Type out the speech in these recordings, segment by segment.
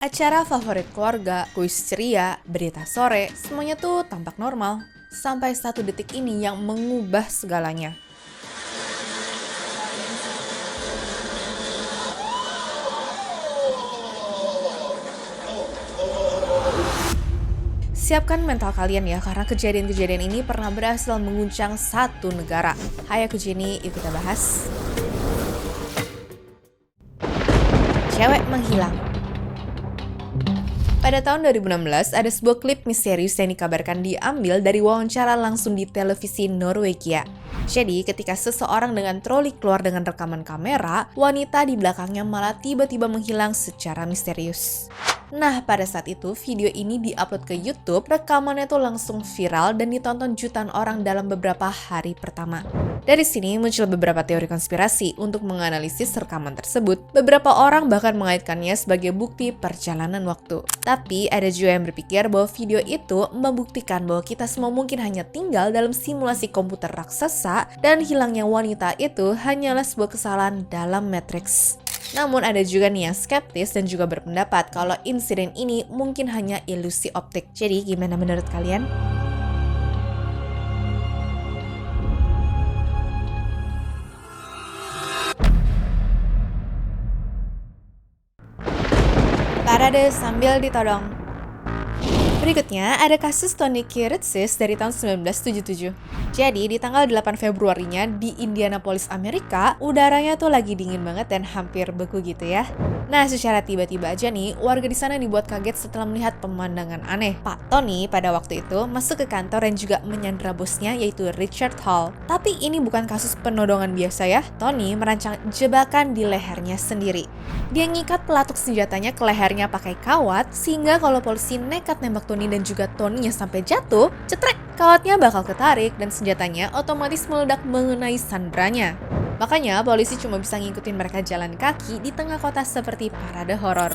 Acara favorit keluarga, kuis ceria, berita sore, semuanya tuh tampak normal. Sampai satu detik ini yang mengubah segalanya. Siapkan mental kalian ya, karena kejadian-kejadian ini pernah berhasil mengguncang satu negara. Hai, aku Jenny, yuk kita bahas. Cewek menghilang. Pada tahun 2016, ada sebuah klip misterius yang dikabarkan diambil dari wawancara langsung di televisi Norwegia. Jadi, ketika seseorang dengan troli keluar dengan rekaman kamera, wanita di belakangnya malah tiba-tiba menghilang secara misterius. Nah, pada saat itu, video ini diupload ke YouTube, rekamannya tuh langsung viral dan ditonton jutaan orang dalam beberapa hari pertama. Dari sini muncul beberapa teori konspirasi untuk menganalisis rekaman tersebut. Beberapa orang bahkan mengaitkannya sebagai bukti perjalanan waktu. Tapi ada juga yang berpikir bahwa video itu membuktikan bahwa kita semua mungkin hanya tinggal dalam simulasi komputer raksasa dan hilangnya wanita itu hanyalah sebuah kesalahan dalam Matrix. Namun ada juga nih yang skeptis dan juga berpendapat kalau insiden ini mungkin hanya ilusi optik. Jadi gimana menurut kalian? Parade sambil ditodong. Berikutnya, ada kasus Tony Kiritsis dari tahun 1977. Jadi, di tanggal 8 Februarinya di Indianapolis, Amerika, udaranya tuh lagi dingin banget dan hampir beku gitu ya. Nah, secara tiba-tiba aja nih, warga di sana dibuat kaget setelah melihat pemandangan aneh. Pak Tony pada waktu itu masuk ke kantor dan juga menyandra bosnya yaitu Richard Hall. Tapi ini bukan kasus penodongan biasa ya. Tony merancang jebakan di lehernya sendiri. Dia ngikat pelatuk senjatanya ke lehernya pakai kawat, sehingga kalau polisi nekat nembak Tony dan juga Tony-nya sampai jatuh, cetrek, kawatnya bakal ketarik dan senjatanya otomatis meledak mengenai sandranya. Makanya polisi cuma bisa ngikutin mereka jalan kaki di tengah kota seperti parade horor.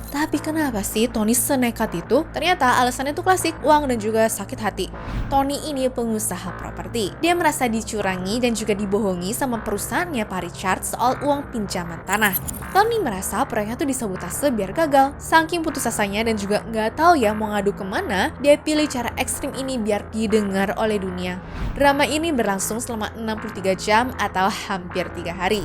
Tapi kenapa sih Tony senekat itu? Ternyata alasannya tuh klasik, uang dan juga sakit hati. Tony ini pengusaha properti. Dia merasa dicurangi dan juga dibohongi sama perusahaannya Pak Richard soal uang pinjaman tanah. Tony merasa proyeknya tuh disabotase biar gagal. Saking putus asanya dan juga nggak tahu ya mau ngadu kemana, dia pilih cara ekstrim ini biar didengar oleh dunia. Drama ini berlangsung selama 63 jam atau hampir 3 hari.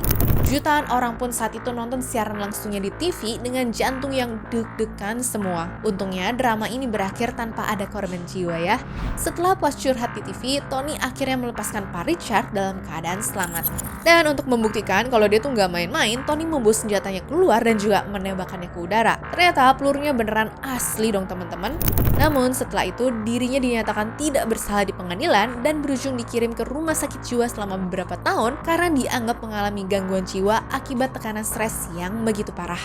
Jutaan orang pun saat itu nonton siaran langsungnya di TV dengan jantung yang deg-degan semua. Untungnya drama ini berakhir tanpa ada korban jiwa ya. Setelah puas curhat di TV, Tony akhirnya melepaskan Pak Richard dalam keadaan selamat. Dan untuk membuktikan kalau dia tuh nggak main-main, Tony membawa senjatanya keluar dan juga menembakkannya ke udara. Ternyata pelurunya beneran asli dong teman-teman. Namun setelah itu dirinya dinyatakan tidak bersalah di pengadilan dan berujung dikirim ke rumah sakit jiwa selama beberapa tahun karena dianggap mengalami gangguan jiwa akibat tekanan stres yang begitu parah.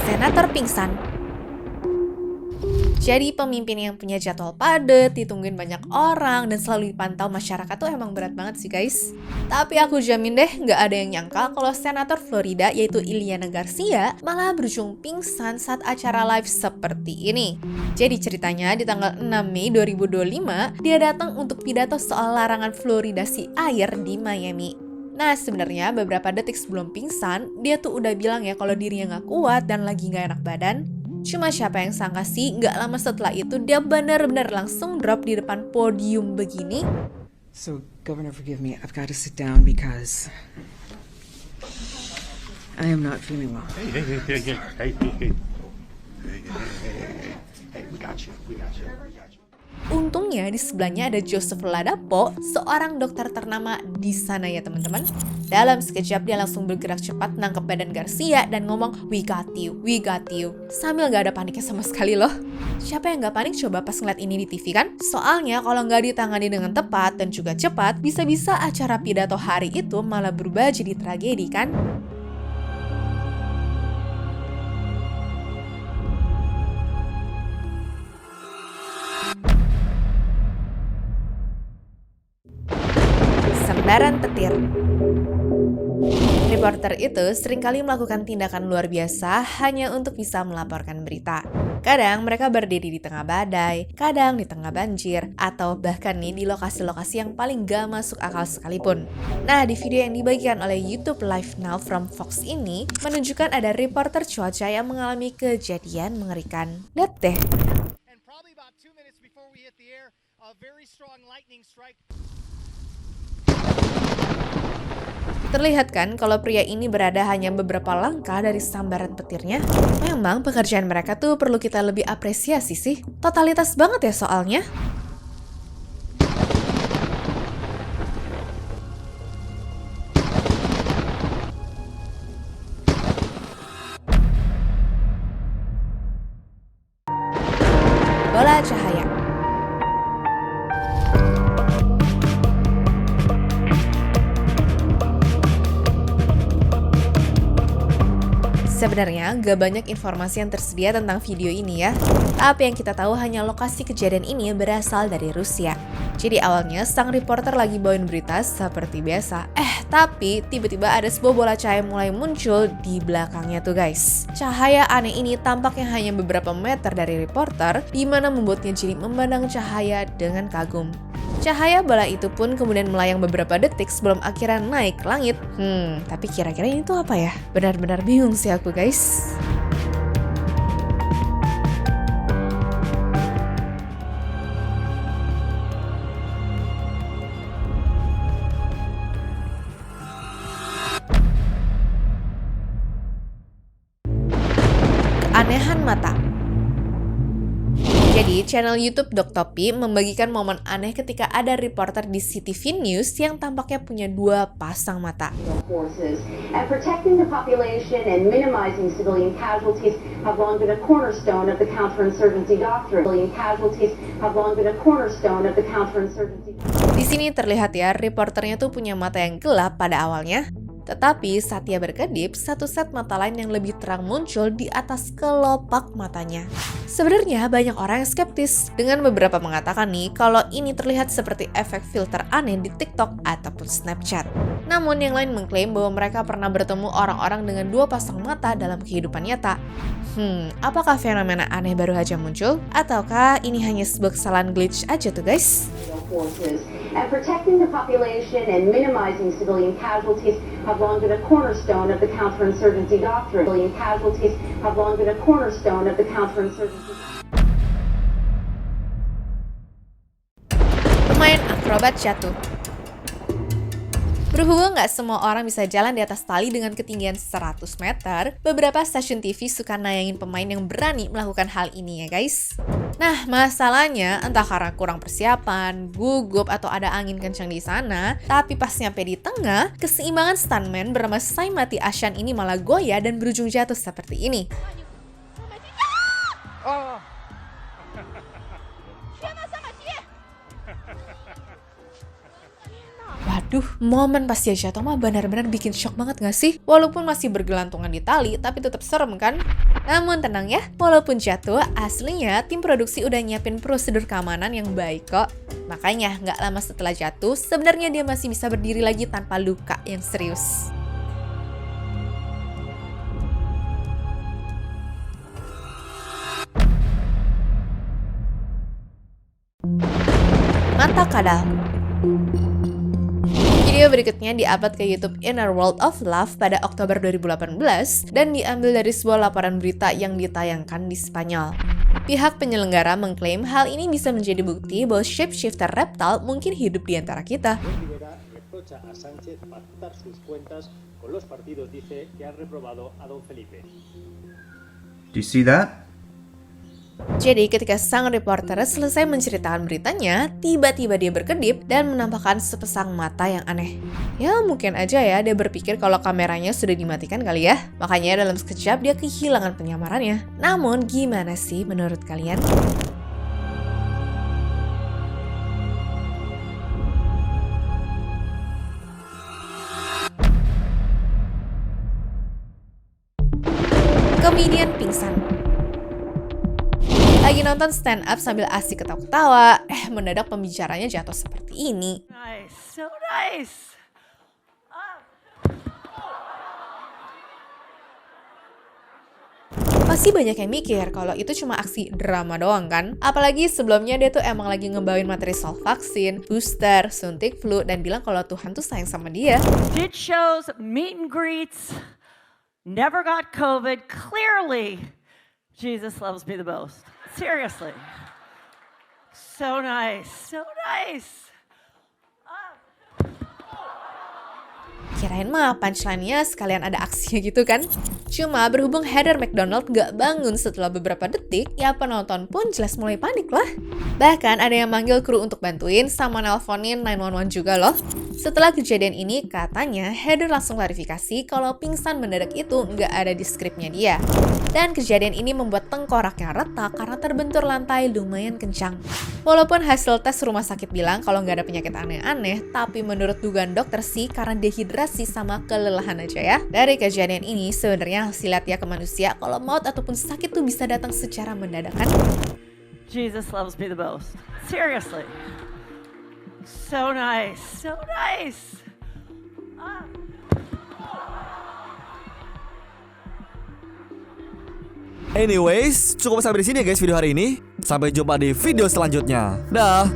Senator pingsan. Jadi pemimpin yang punya jadwal padat, ditungguin banyak orang, dan selalu dipantau masyarakat tuh emang berat banget sih guys. Tapi aku jamin deh nggak ada yang nyangka kalau senator Florida yaitu Ilyana Garcia malah berujung pingsan saat acara live seperti ini. Jadi ceritanya di tanggal 6 Mei 2025, dia datang untuk pidato soal larangan fluoridasi air di Miami. Nah sebenarnya beberapa detik sebelum pingsan, dia tuh udah bilang ya kalau dirinya nggak kuat dan lagi nggak enak badan. Cuma siapa yang sangka sih nggak lama setelah itu dia benar-benar langsung drop di depan podium begini. So, Governor, forgive me. I've got to sit down because I am not feeling well. Hey, we got you. Untungnya di sebelahnya ada Joseph Ladapo, seorang dokter ternama di sana ya teman-teman. Dalam sekejap dia langsung bergerak cepat nangkep badan Garcia dan ngomong, we got you, sambil gak ada paniknya sama sekali loh. Siapa yang gak panik coba pas ngeliat ini di TV kan? Soalnya kalau gak ditangani dengan tepat dan juga cepat, bisa-bisa acara pidato hari itu malah berubah jadi tragedi kan? Sembaran petir. Reporter itu seringkali melakukan tindakan luar biasa hanya untuk bisa melaporkan berita. Kadang mereka berdiri di tengah badai, kadang di tengah banjir, atau bahkan nih di lokasi-lokasi yang paling gak masuk akal sekalipun. Nah, di video yang dibagikan oleh YouTube Live Now from Fox ini, menunjukkan ada reporter cuaca yang mengalami kejadian mengerikan. Lihat deh. And probably about 2 minutes before we hit the air, a very strong lightning strike. Terlihat kan kalau pria ini berada hanya beberapa langkah dari sambaran petirnya? Memang pekerjaan mereka tuh perlu kita lebih apresiasi sih. Totalitas banget ya soalnya. Bola cahaya. Sebenarnya gak banyak informasi yang tersedia tentang video ini ya. Tapi yang kita tahu hanya lokasi kejadian ini berasal dari Rusia. Jadi awalnya sang reporter lagi bawain berita seperti biasa. Tapi tiba-tiba ada sebuah bola cahaya mulai muncul di belakangnya tuh guys. Cahaya aneh ini tampaknya hanya beberapa meter dari reporter, di mana membuatnya jadi memandang cahaya dengan kagum. Cahaya bola itu pun kemudian melayang beberapa detik sebelum akhirnya naik ke langit. Tapi kira-kira ini tuh apa ya? Benar-benar bingung sih aku guys. Keanehan mata. Jadi, channel YouTube Doktopi membagikan momen aneh ketika ada reporter di CTV News yang tampaknya punya dua pasang mata. Forces and protecting the population and minimizing civilian casualties have long been a cornerstone of the counterinsurgency doctrine. Civilian casualties have long been a cornerstone of the counterinsurgency. Di sini terlihat ya, reporternya tuh punya mata yang gelap pada awalnya. Tetapi saat ia berkedip, satu set mata lain yang lebih terang muncul di atas kelopak matanya. Sebenarnya banyak orang yang skeptis, dengan beberapa mengatakan nih kalau ini terlihat seperti efek filter aneh di TikTok ataupun Snapchat. Namun yang lain mengklaim bahwa mereka pernah bertemu orang-orang dengan dua pasang mata dalam kehidupan nyata. Apakah fenomena aneh baru aja muncul? Ataukah ini hanya sebuah kesalahan glitch aja tuh guys? Forces and protecting the population and minimizing civilian casualties have long been a cornerstone of the counterinsurgency doctrine. Civilian casualties have long been a cornerstone of the counterinsurgency. Pemain akrobat jatuh. Berhubung nggak semua orang bisa jalan di atas tali dengan ketinggian 100 meter, beberapa stasiun TV suka nayangin pemain yang berani melakukan hal ini ya guys. Nah, masalahnya entah karena kurang persiapan, gugup, atau ada angin kencang di sana, tapi pas nyampe di tengah, keseimbangan stuntman bernama Saimati Ashan ini malah goyah dan berujung jatuh seperti ini. Waduh, momen pas dia jatuh mah benar-benar bikin shock banget gak sih? Walaupun masih bergelantungan di tali, tapi tetap serem kan? Namun tenang ya, walaupun jatuh, aslinya tim produksi udah nyiapin prosedur keamanan yang baik kok. Makanya gak lama setelah jatuh, sebenarnya dia masih bisa berdiri lagi tanpa luka yang serius. Mata kadal. Video berikutnya diupload ke YouTube Inner World of Love pada Oktober 2018 dan diambil dari sebuah laporan berita yang ditayangkan di Spanyol. Pihak penyelenggara mengklaim hal ini bisa menjadi bukti bahwa shapeshifter reptile mungkin hidup di antara kita. Reprocha a Sánchez pactar sus cuentas con los partidos, dice que ha reprobado a Don Felipe. Do you see that? Jadi ketika sang reporter selesai menceritakan beritanya, tiba-tiba dia berkedip dan menampakkan sepasang mata yang aneh. Ya mungkin aja ya dia berpikir kalau kameranya sudah dimatikan kali ya. Makanya dalam sekejap dia kehilangan penyamarannya. Namun gimana sih menurut kalian? Komedian pingsan. Lagi nonton stand up sambil asik ketawa-ketawa, mendadak pembicaranya jatuh seperti ini. Nice, so nice. Pasti banyak yang mikir kalau itu cuma aksi drama doang kan? Apalagi sebelumnya dia tuh emang lagi ngebawain materi soal vaksin, booster, suntik flu, dan bilang kalau Tuhan tuh sayang sama dia. Did shows, meet and greets, never got COVID. Clearly, Jesus loves me the most. Seriously. So nice. So nice. Kirain mah punchline-nya sekalian ada aksinya gitu kan? Cuma berhubung Heather McDonald gak bangun setelah beberapa detik, ya penonton pun jelas mulai panik lah. Bahkan ada yang manggil kru untuk bantuin sama nelponin 911 juga loh. Setelah kejadian ini, katanya Heather langsung klarifikasi kalau pingsan mendadak itu nggak ada di skripnya dia. Dan kejadian ini membuat tengkoraknya retak karena terbentur lantai lumayan kencang. Walaupun hasil tes rumah sakit bilang kalau nggak ada penyakit aneh-aneh, tapi menurut dugaan dokter sih karena dehidrasi sama kelelahan aja ya. Dari kejadian ini sebenarnya silat ya ke manusia kalau maut ataupun sakit tuh bisa datang secara mendadak kan? Jesus loves me the most. Seriously. So nice. So nice. Anyways, cukup sampai di sini ya guys video hari ini. Sampai jumpa di video selanjutnya. Dah.